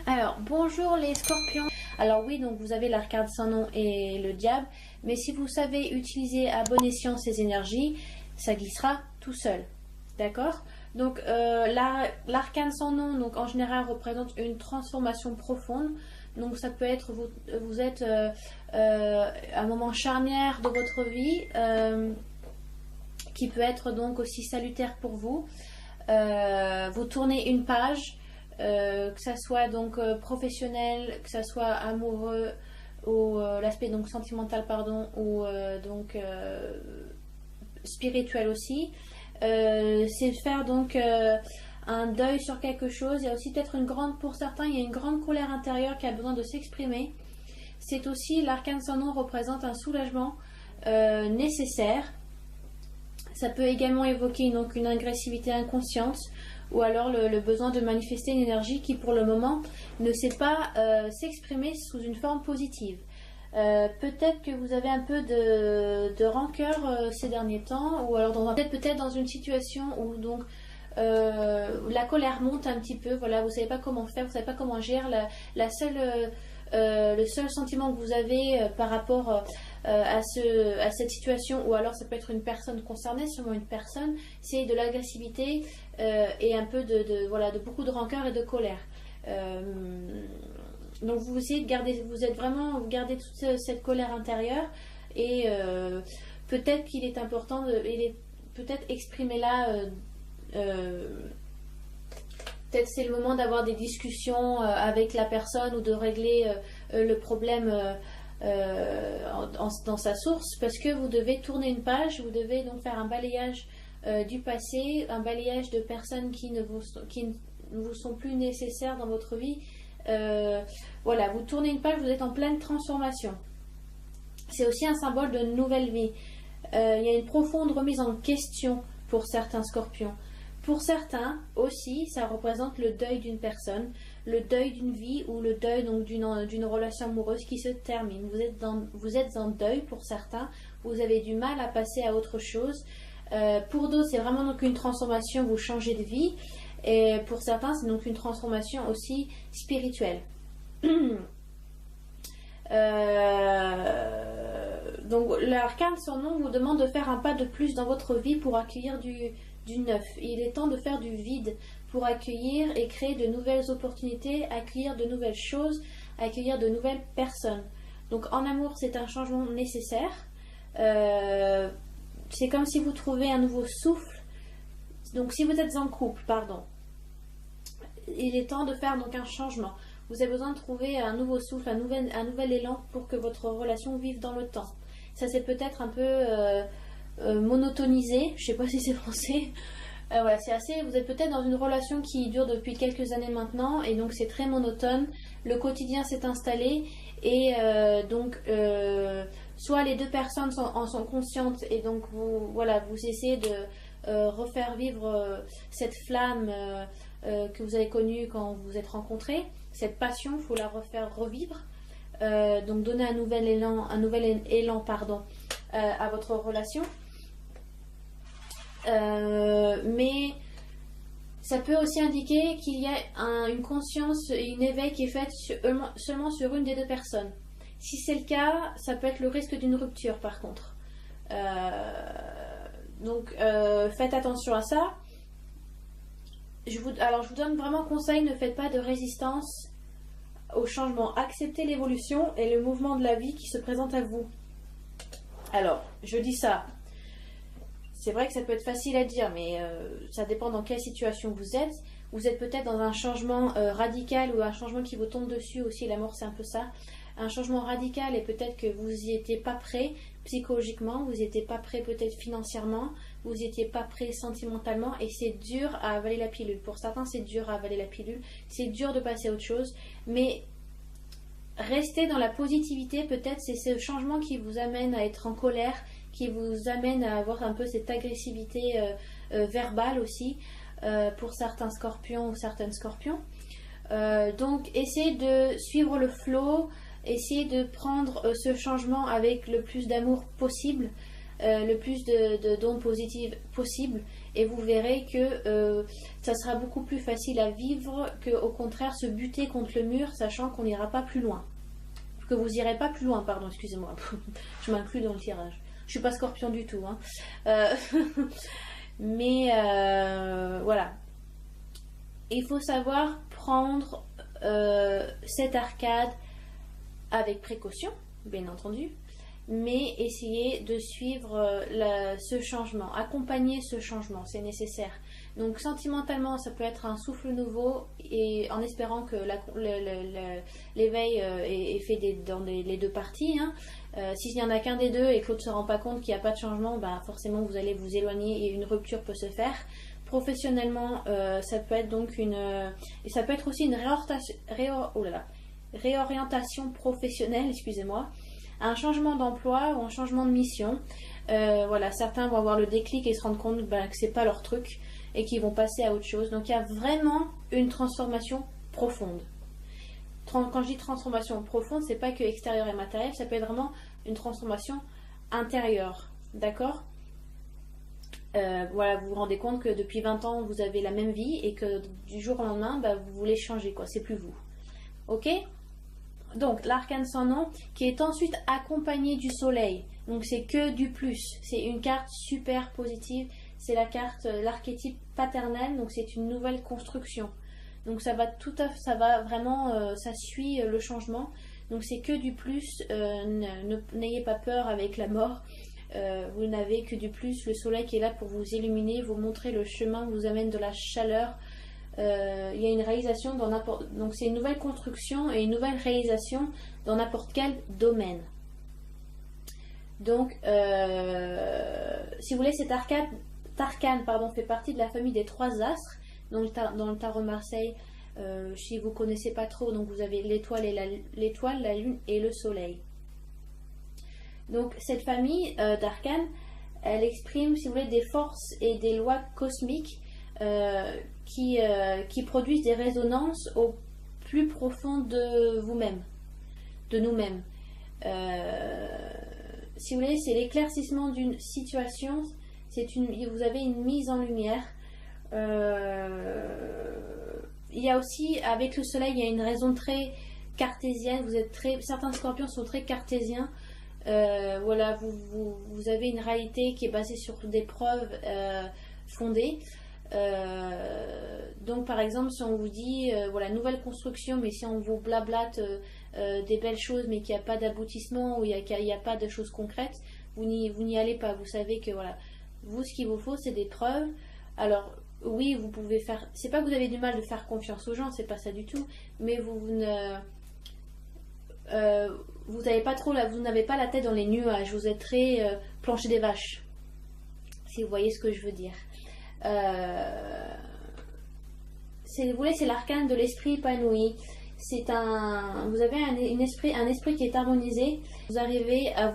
Alors, bonjour les scorpions. Alors oui, donc vous avez l'arcade sans nom et le diable, mais si vous savez utiliser à bon escient ces énergies, ça glissera tout seul. D'accord? Donc l'arcane sans nom, donc en général représente une transformation profonde. Donc ça peut être, vous êtes à un moment charnière de votre vie, qui peut être donc aussi salutaire pour vous. Vous tournez une page, que ça soit donc professionnel, que ça soit amoureux ou l'aspect donc sentimental pardon, ou donc spirituel aussi. C'est faire donc un deuil sur quelque chose. Il y a aussi peut-être pour certains, il y a une grande colère intérieure qui a besoin de s'exprimer. C'est aussi l'arcane sans nom représente un soulagement nécessaire. Ça peut également évoquer donc une agressivité inconsciente ou alors le besoin de manifester une énergie qui pour le moment ne sait pas s'exprimer sous une forme positive. Peut-être que vous avez un peu de rancœur ces derniers temps, ou alors peut-être dans une situation où donc la colère monte un petit peu. Voilà, vous savez pas comment faire, vous savez pas comment gérer. Le seul sentiment que vous avez par rapport à cette situation, ou alors ça peut être une personne concernée, sûrement une personne, c'est de l'agressivité et un peu de beaucoup de rancœur et de colère. Donc vous essayez de garder, vous gardez toute cette colère intérieure, et peut-être qu'il est important peut-être exprimer là. Peut-être c'est le moment d'avoir des discussions avec la personne, ou de régler le problème dans sa source, parce que vous devez tourner une page, vous devez donc faire un balayage du passé, un balayage de personnes qui ne vous sont plus nécessaires dans votre vie. Voilà, vous tournez une page, vous êtes en pleine transformation. C'est aussi un symbole de nouvelle vie. Il y a une profonde remise en question pour certains scorpions. Pour certains aussi, ça représente le deuil d'une personne, le deuil d'une vie, ou le deuil donc d'une relation amoureuse qui se termine. Vous êtes en deuil pour certains, vous avez du mal à passer à autre chose. Pour d'autres, c'est vraiment donc une transformation, vous changez de vie. Et pour certains, c'est donc une transformation aussi spirituelle. Donc l'arcane sans nom vous demande de faire un pas de plus dans votre vie pour accueillir du neuf. Il est temps de faire du vide pour accueillir et créer de nouvelles opportunités, accueillir de nouvelles choses, accueillir de nouvelles personnes. Donc en amour, c'est un changement nécessaire. C'est comme si vous trouvez un nouveau souffle. Donc si vous êtes en couple, il est temps de faire donc un changement. Vous avez besoin de trouver un nouveau souffle, un nouvel élan pour que votre relation vive dans le temps. Ça, c'est peut-être un peu monotonisé, je sais pas si c'est français. Voilà, vous êtes peut-être dans une relation qui dure depuis quelques années maintenant, et donc c'est très monotone. Le quotidien s'est installé, et soit les deux personnes en sont conscientes, et donc vous essayez de refaire vivre cette flamme que vous avez connue quand vous vous êtes rencontrés. Cette passion, il faut la refaire revivre. Donc donner un nouvel élan à votre relation. Mais ça peut aussi indiquer qu'il y a une conscience et une éveil qui est faite seulement sur une des deux personnes. Si c'est le cas, ça peut être le risque d'une rupture par contre. Donc faites attention à ça. Je vous donne vraiment conseil, ne faites pas de résistance au changement. Acceptez l'évolution et le mouvement de la vie qui se présente à vous. Alors, je dis ça. C'est vrai que ça peut être facile à dire, mais ça dépend dans quelle situation vous êtes. Vous êtes peut-être dans un changement radical, ou un changement qui vous tombe dessus aussi. L'amour, c'est un peu ça. Un changement radical, et peut-être que vous n'y étiez pas prêt psychologiquement, vous n'étiez pas prêt peut-être financièrement, vous n'étiez pas prêt sentimentalement, et c'est dur à avaler la pilule. Pour certains, c'est dur à avaler la pilule, c'est dur de passer à autre chose, mais restez dans la positivité. Peut-être c'est ce changement qui vous amène à être en colère, qui vous amène à avoir un peu cette agressivité verbale aussi, pour certains scorpions ou certaines scorpions. Donc essayez de suivre le flow, essayez de prendre ce changement avec le plus d'amour possible, le plus de dons positifs possible, et vous verrez que ça sera beaucoup plus facile à vivre qu'au contraire se buter contre le mur, sachant qu'on n'ira pas plus loin. Que vous irez pas plus loin, pardon, excusez-moi. Je m'inclus dans le tirage. Je suis pas Scorpion du tout. Hein. Mais voilà. Il faut savoir prendre cette arcade avec précaution, bien entendu, mais essayer de suivre ce changement, accompagner ce changement, c'est nécessaire. Donc sentimentalement, ça peut être un souffle nouveau, et en espérant que l'éveil est fait dans les deux parties. Hein. S'il n'y en a qu'un des deux et que l'autre ne se rend pas compte qu'il n'y a pas de changement, bah forcément vous allez vous éloigner et une rupture peut se faire. Professionnellement, ça peut être donc et ça peut être aussi une réorientation professionnelle, excusez-moi, un changement d'emploi ou un changement de mission. Voilà, certains vont avoir le déclic et se rendre compte que c'est pas leur truc et qu'ils vont passer à autre chose. Donc il y a vraiment une transformation profonde. Quand je dis transformation profonde, c'est pas que extérieur et matériel, ça peut être vraiment une transformation intérieure, d'accord? Voilà, vous vous rendez compte que depuis 20 ans vous avez la même vie et que du jour au lendemain vous voulez changer, quoi, c'est plus vous. Ok? Donc l'arcane sans nom qui est ensuite accompagné du soleil, donc c'est que du plus, c'est une carte super positive, c'est la carte, l'archétype paternel, donc c'est une nouvelle construction, donc ça va vraiment, ça suit le changement, donc c'est que du plus, n'ayez pas peur avec la mort. Vous n'avez que du plus, le soleil qui est là pour vous illuminer, vous montrer le chemin, vous amène de la chaleur. Il y a une réalisation dans n'importe, donc c'est une nouvelle construction et une nouvelle réalisation dans n'importe quel domaine. Donc si vous voulez, cet arcane fait partie de la famille des trois astres dans le tarot Marseille. Si vous connaissez pas trop, donc vous avez l'étoile, la lune et le soleil. Donc cette famille d'arcanes, elle exprime, si vous voulez, des forces et des lois cosmiques qui produisent des résonances au plus profond de vous-même, de nous-mêmes. Si vous voulez, c'est l'éclaircissement d'une situation, vous avez une mise en lumière. Il y a aussi, avec le soleil, il y a une raison très cartésienne. Certains scorpions sont très cartésiens. Voilà, vous avez une réalité qui est basée sur des preuves fondées. Donc par exemple, si on vous dit voilà, nouvelle construction, mais si on vous blablate des belles choses mais qu'il n'y a pas d'aboutissement ou il n'y a pas de choses concrètes, vous n'y allez pas. Vous savez que voilà, vous, ce qu'il vous faut, c'est des preuves. Alors oui, vous pouvez faire, c'est pas que vous avez du mal de faire confiance aux gens, c'est pas ça du tout, mais vous n'avez pas la tête dans les nuages, vous êtes très plancher des vaches, si vous voyez ce que je veux dire. Vous voulez, c'est l'arcane de l'esprit épanoui. Vous avez un esprit qui est harmonisé. Vous arrivez à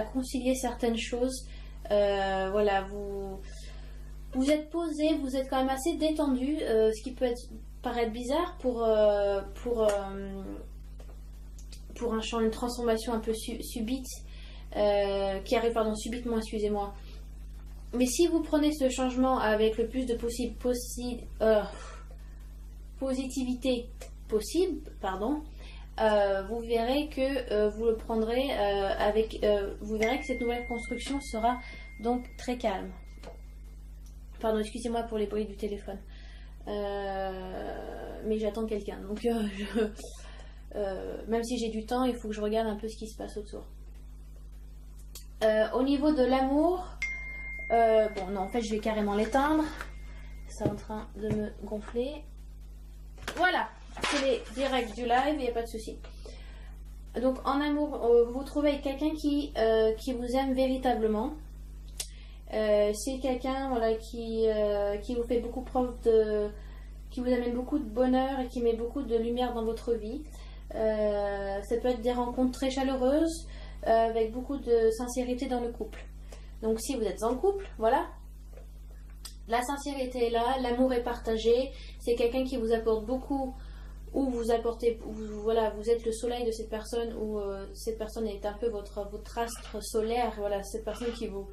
concilier certaines choses. Voilà, vous êtes posé, vous êtes quand même assez détendu, ce qui peut paraître bizarre pour une transformation un peu subite, qui arrive subitement, excusez-moi. Mais si vous prenez ce changement avec le plus de positivité possible, vous verrez que vous le prendrez vous verrez que cette nouvelle construction sera donc très calme. Pardon, excusez-moi pour les bruits du téléphone. Mais j'attends quelqu'un, donc même si j'ai du temps, il faut que je regarde un peu ce qui se passe autour. Au niveau de l'amour, bon non, en fait je vais carrément l'éteindre, c'est en train de me gonfler. Voilà, c'est les directs du live, il n'y a pas de souci. Donc en amour, vous trouvez quelqu'un qui vous aime véritablement. C'est quelqu'un, voilà, qui vous fait beaucoup preuve qui vous amène beaucoup de bonheur et qui met beaucoup de lumière dans votre vie. Ça peut être des rencontres très chaleureuses, avec beaucoup de sincérité dans le couple. Donc si vous êtes en couple, voilà, la sincérité est là, l'amour est partagé, c'est quelqu'un qui vous apporte beaucoup, ou vous apportez, voilà, vous êtes le soleil de cette personne, ou cette personne est un peu votre astre solaire, voilà, cette personne qui vous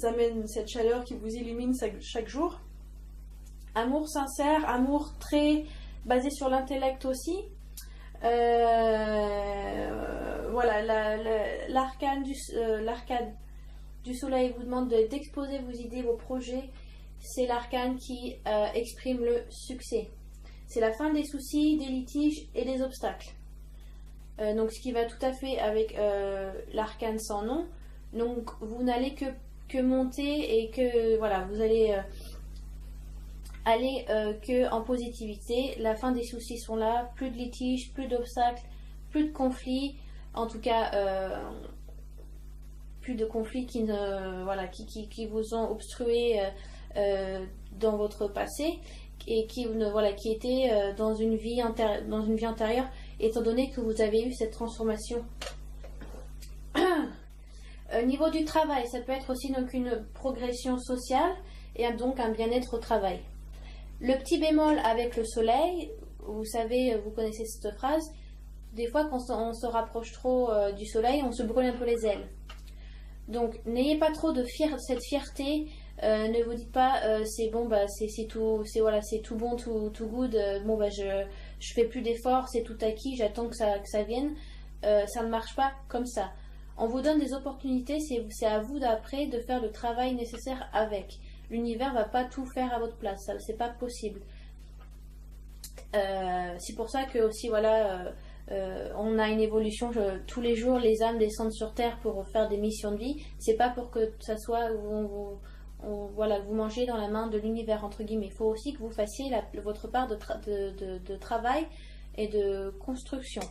amène cette chaleur, qui vous illumine chaque jour. Amour sincère, amour très basé sur l'intellect aussi. Voilà, l'arcane du soleil vous demande d'exposer vos idées, vos projets. C'est l'arcane qui exprime le succès. C'est la fin des soucis, des litiges et des obstacles. Donc ce qui va tout à fait avec l'arcane sans nom. Donc vous n'allez que monter et que voilà, vous allez aller que en positivité. La fin des soucis sont là, plus de litiges, plus d'obstacles, plus de conflits. En tout cas, plus de conflits qui vous ont obstrué dans votre passé et qui étaient dans une vie antérieure, étant donné que vous avez eu cette transformation. Au niveau du travail, ça peut être aussi donc une progression sociale et donc un bien-être au travail. Le petit bémol avec le soleil, vous savez, vous connaissez cette phrase, des fois quand on se rapproche trop du soleil, on se brûle un peu les ailes. Donc n'ayez pas trop de cette fierté, ne vous dites pas c'est bon, c'est tout bon, tout good, je fais plus d'efforts, c'est tout acquis, j'attends que ça vienne. Ça ne marche pas comme ça. On vous donne des opportunités, c'est à vous d'après de faire le travail nécessaire avec. L'univers va pas tout faire à votre place, ça c'est pas possible. C'est pour ça que aussi on a une évolution. Tous les jours, les âmes descendent sur terre pour faire des missions de vie. C'est pas pour que ça soit vous mangez dans la main de l'univers entre guillemets. Il faut aussi que vous fassiez votre part de travail et de construction.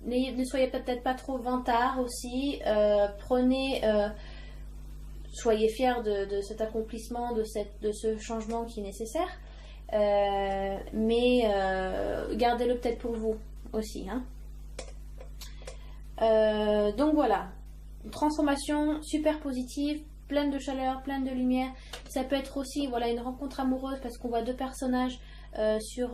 Ne soyez peut-être pas trop vantard aussi. Soyez fiers de cet accomplissement, de ce changement qui est nécessaire. Mais gardez-le peut-être pour vous aussi. Donc voilà, une transformation super positive, pleine de chaleur, pleine de lumière. Ça peut être aussi une rencontre amoureuse parce qu'on voit deux personnages sur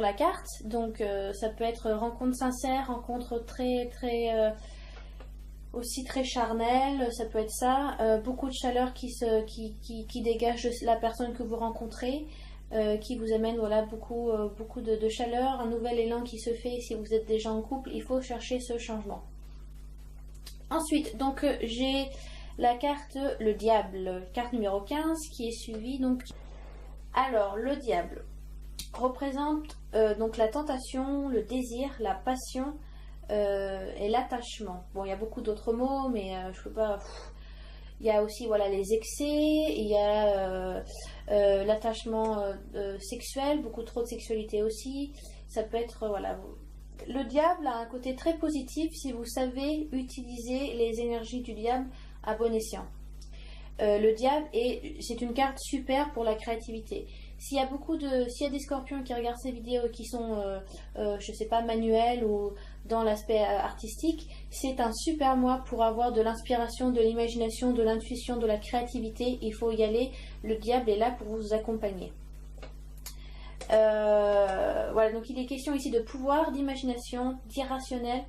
la carte. Donc ça peut être rencontre sincère, rencontre très très aussi très charnelle, ça peut être ça. Beaucoup de chaleur qui dégage de la personne que vous rencontrez, qui vous amène beaucoup de chaleur, un nouvel élan qui se fait. Si vous êtes déjà en couple, il faut chercher ce changement. Ensuite, donc j'ai la carte le diable, carte numéro 15 qui est suivie. Donc alors le diable représente donc la tentation, le désir, la passion et l'attachement. Bon, il y a beaucoup d'autres mots, mais je peux pas. Il y a aussi les excès, il y a l'attachement sexuel, beaucoup trop de sexualité aussi. Ça peut être Le diable a un côté très positif si vous savez utiliser les énergies du diable à bon escient. Le diable c'est une carte super pour la créativité. S'il y a des scorpions qui regardent ces vidéos qui sont, je sais pas, manuels ou dans l'aspect artistique, c'est un super mois pour avoir de l'inspiration, de l'imagination, de l'intuition, de la créativité. Il faut y aller. Le diable est là pour vous accompagner. Donc il est question ici de pouvoir, d'imagination, d'irrationnel,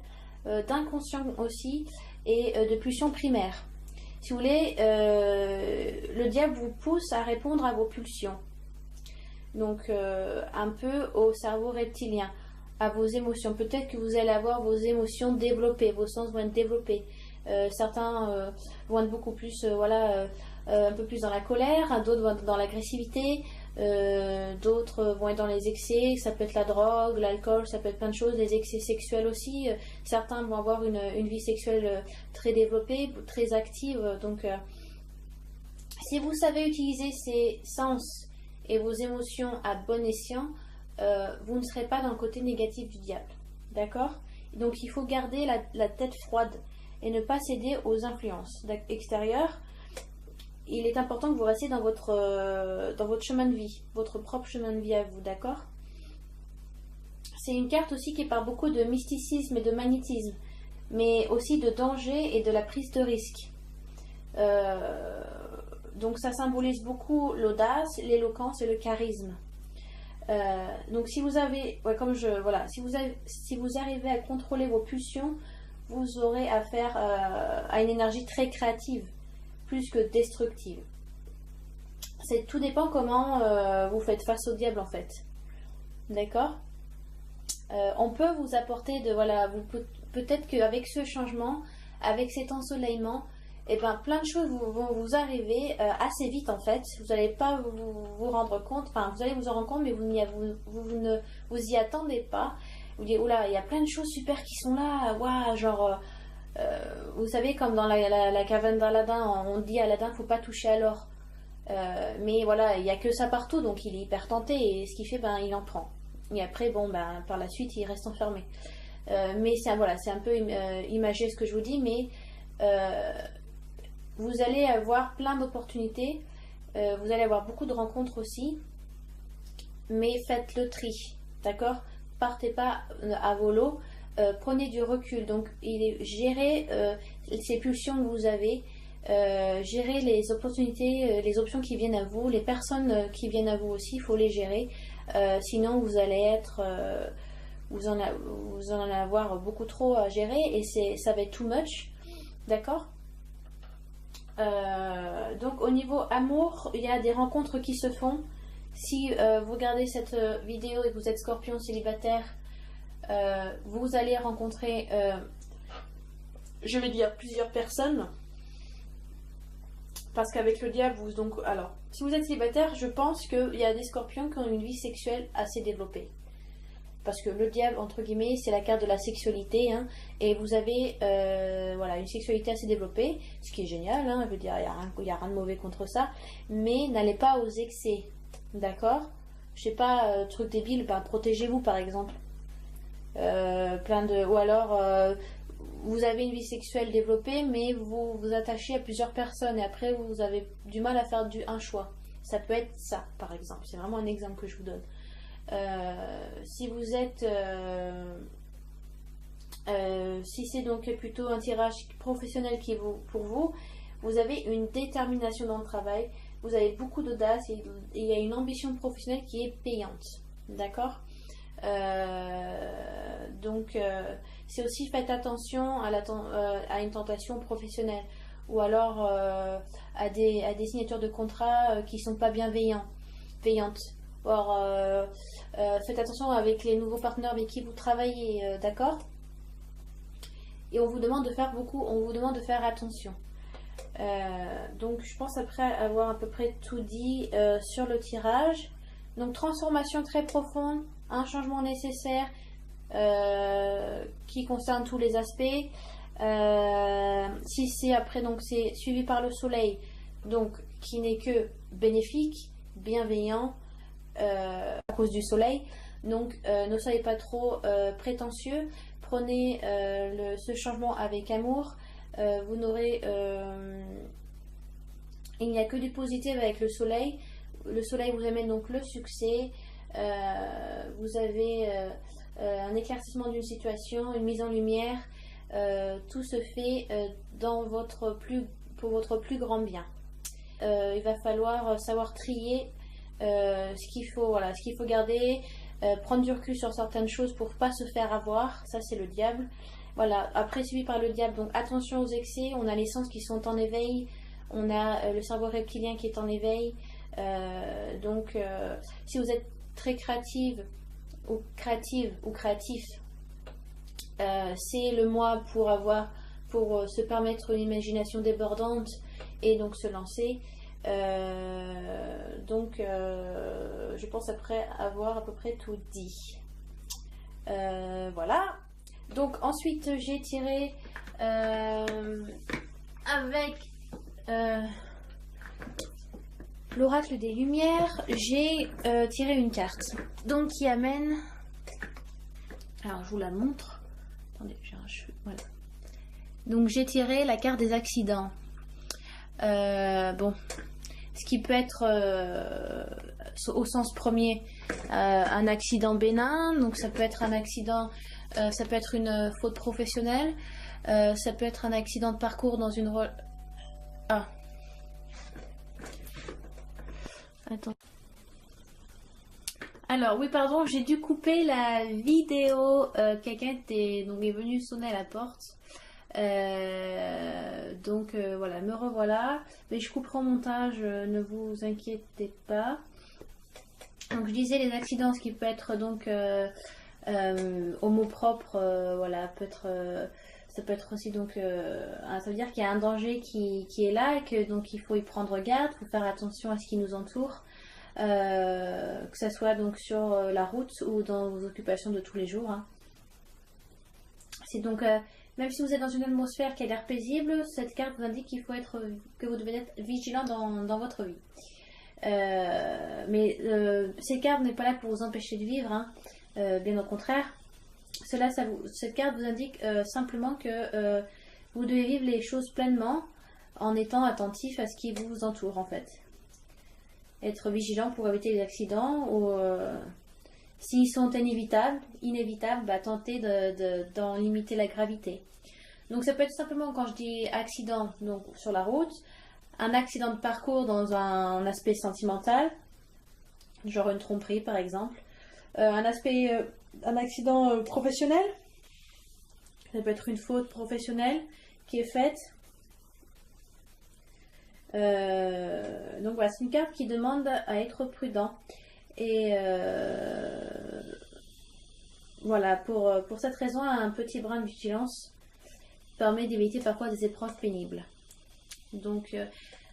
d'inconscient aussi et de pulsion primaire. Si vous voulez, le diable vous pousse à répondre à vos pulsions. Donc un peu au cerveau reptilien, à vos émotions. Peut-être que vous allez avoir vos émotions développées, vos sens vont être développés. Certains vont être beaucoup plus, un peu plus dans la colère, d'autres vont être dans l'agressivité, d'autres vont être dans les excès. Ça peut être la drogue, l'alcool, ça peut être plein de choses, les excès sexuels aussi. Certains vont avoir une vie sexuelle très développée, très active. Donc si vous savez utiliser ces sens et vos émotions à bon escient, vous ne serez pas dans le côté négatif du diable. D'accord? Donc il faut garder la tête froide et ne pas céder aux influences extérieures. Il est important que vous restiez dans votre chemin de vie, votre propre chemin de vie à vous, d'accord? C'est une carte aussi qui parle beaucoup de mysticisme et de magnétisme, mais aussi de danger et de la prise de risque. Donc ça symbolise beaucoup l'audace, l'éloquence et le charisme. Donc si vous avez, ouais, voilà, si vous arrivez à contrôler vos pulsions, vous aurez affaire à une énergie très créative, plus que destructive. Tout dépend comment vous faites face au diable en fait. D'accord. On peut vous apporter peut-être qu'avec ce changement, avec cet ensoleillement, et ben plein de choses vont vous arriver assez vite en fait. Vous n'allez pas vous rendre compte, enfin vous allez vous en rendre compte, mais vous ne vous y attendez pas. Vous dites oula, il y a plein de choses super qui sont là, waouh, genre vous savez comme dans la caverne d'Aladin, on dit à Aladin faut pas toucher à l'or. Mais voilà, il n'y a que ça partout, donc il est hyper tenté et ce qu'il fait, ben il en prend. Et après, bon, ben par la suite, il reste enfermé. Mais c'est un peu imagé ce que je vous dis, mais vous allez avoir plein d'opportunités, vous allez avoir beaucoup de rencontres aussi, mais faites le tri, d'accord? Partez pas à volo, prenez du recul, donc gérez ces pulsions que vous avez. Gérer les opportunités, les options qui viennent à vous, les personnes qui viennent à vous aussi, il faut les gérer. Sinon, vous allez vous en allez avoir beaucoup trop à gérer et ça va être too much. D'accord. Donc, au niveau amour, il y a des rencontres qui se font. Si vous regardez cette vidéo et que vous êtes scorpion célibataire, vous allez rencontrer, je vais dire, plusieurs personnes. Parce qu'avec le diable, alors, si vous êtes célibataire, je pense qu'il y a des scorpions qui ont une vie sexuelle assez développée. Parce que le diable, entre guillemets, c'est la carte de la sexualité, hein, et vous avez une sexualité assez développée, ce qui est génial, hein, je veux dire, il n'y a rien de mauvais contre ça, mais n'allez pas aux excès, d'accord? Je sais pas, truc débile, protégez-vous par exemple. Ou alors vous avez une vie sexuelle développée, mais vous vous attachez à plusieurs personnes et après vous avez du mal à faire un choix. Ça peut être ça, par exemple. C'est vraiment un exemple que je vous donne. Si vous êtes... si c'est donc plutôt un tirage professionnel qui est pour vous, vous avez une détermination dans le travail, vous avez beaucoup d'audace et il y a une ambition professionnelle qui est payante. D'accord ? Donc c'est aussi faites attention à une tentation professionnelle ou alors à des signatures de contrats qui sont pas payantes. Or, faites attention avec les nouveaux partenaires avec qui vous travaillez, d'accord? Et on vous demande de faire attention. Donc je pense après avoir à peu près tout dit sur le tirage. Donc transformation très profonde, un changement nécessaire qui concerne tous les aspects. Si c'est après, donc c'est suivi par le soleil, donc qui n'est que bénéfique, bienveillant à cause du soleil. Donc ne soyez pas trop prétentieux, prenez ce changement avec amour. Vous n'aurez il n'y a que du positif avec le soleil. Le soleil vous amène donc le succès. Vous avez un éclaircissement d'une situation, une mise en lumière. Tout se fait pour votre plus grand bien. Il va falloir savoir trier ce qu'il faut garder, prendre du recul sur certaines choses pour pas se faire avoir. Ça, c'est le diable. Voilà. Après, suivi par le diable. Donc attention aux excès. On a les sens qui sont en éveil. On a le cerveau reptilien qui est en éveil. Donc si vous êtes très créatif, c'est le mois pour se permettre une imagination débordante et donc se lancer. Je pense après avoir à peu près tout dit. Voilà. Donc ensuite j'ai tiré avec l'oracle des lumières, j'ai tiré une carte. Donc qui amène... Alors je vous la montre. Attendez, j'ai un cheveu. Voilà. Donc j'ai tiré la carte des accidents. Ce qui peut être au sens premier un accident bénin. Donc ça peut être un accident, ça peut être une faute professionnelle, ça peut être un accident de parcours dans une... Ah. Attends. Alors oui, pardon, j'ai dû couper la vidéo. Quelqu'un est venu sonner à la porte. Voilà, me revoilà. Mais je couperai au montage, ne vous inquiétez pas. Donc je disais les accidents, ce qui peut être donc homopropre, voilà, ça peut être aussi donc, ça veut dire qu'il y a un danger qui est là et que donc il faut y prendre garde, il faut faire attention à ce qui nous entoure. Que ça soit donc sur la route ou dans vos occupations de tous les jours, hein. C'est donc, même si vous êtes dans une atmosphère qui a l'air paisible, cette carte vous indique que vous devez être vigilant dans votre vie. Mais cette carte n'est pas là pour vous empêcher de vivre, hein. Bien au contraire. Cette carte vous indique simplement que vous devez vivre les choses pleinement en étant attentif à ce qui vous entoure en fait. Être vigilant pour éviter les accidents ou s'ils sont inévitables, tentez d'en limiter la gravité. Donc ça peut être simplement, quand je dis accident donc sur la route, un accident de parcours dans un aspect sentimental, genre une tromperie par exemple, un accident professionnel, ça peut être une faute professionnelle qui est faite. Donc voilà, c'est une carte qui demande à être prudent. Et voilà, pour cette raison, un petit brin de vigilance permet d'éviter parfois des épreuves pénibles. Donc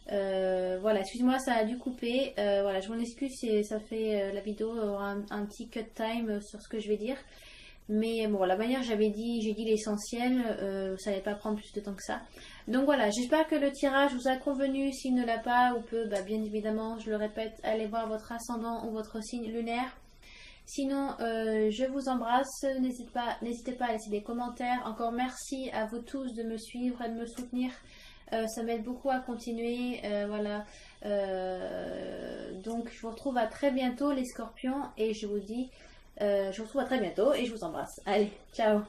voilà, excuse-moi, ça a dû couper. Voilà, je m'en excuse si ça fait la vidéo aura un petit cut time sur ce que je vais dire. Mais bon, la manière j'ai dit l'essentiel, ça n'allait pas prendre plus de temps que ça. Donc voilà, j'espère que le tirage vous a convenu. S'il ne l'a pas ou peu, bien évidemment, je le répète, allez voir votre ascendant ou votre signe lunaire. Sinon, je vous embrasse. N'hésitez pas à laisser des commentaires. Encore merci à vous tous de me suivre et de me soutenir. Ça m'aide beaucoup à continuer. Voilà. Donc je vous retrouve à très bientôt les scorpions et je vous dis... je vous retrouve à très bientôt et je vous embrasse. Allez, ciao.